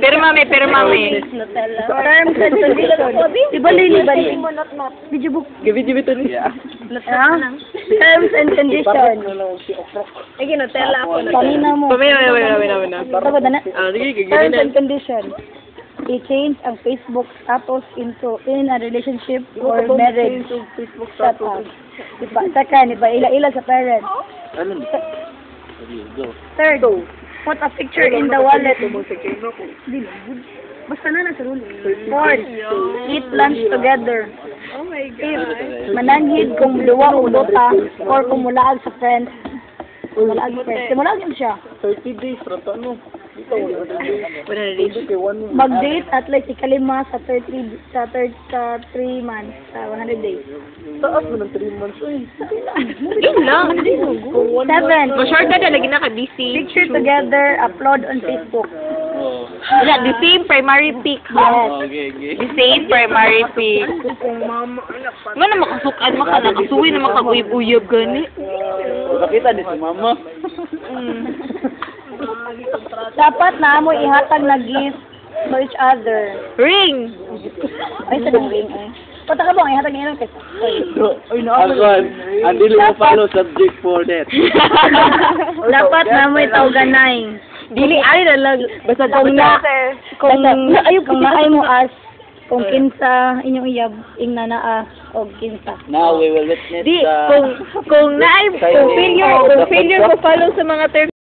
Pero mami. Terms and conditions. Ibali. Video book. Give it to niya. Terms and conditions. Sige, Nutella ako. Kanina mo. Pamina. Tapos na. Sige, Terms and conditions. I-change ang Facebook status into in a relationship or marriage status. Second, ila sa parents. Third, put a picture in the wallet. Basta na sa rule. Fourth, eat lunch together. Oh my Fifth, mananghid kung luwa o dota or kung mulaag sa friends. Mulaag yun siya. 30 days, rato ano? Mag-date at least ikalima sa 3 months, sa 100 days. Taas mo ng 3 months, uy. Yun lang. 7, Short na lagi na ka-DC. picture together, upload on Facebook. Wala, the same primary pic. Yes. The same primary pic. Nga na makasukan, nakasuwi na makaguyab-uyab gani. Nakita ni si mama. Dapat na mo ihatag na gift to each other. Ring! Ay, sa ring eh. Pata ka bang ihatag niya lang kasi. Ay, nakakal. Andili mo follow subject for that. Dapat na mo itaw-ganay. Dili ay na lang. Basta Kung naay mo as, kung kinsa inyong iyab, ing nanaa o kinsa. Now we will witness Di, kung failure mo follow sa mga terms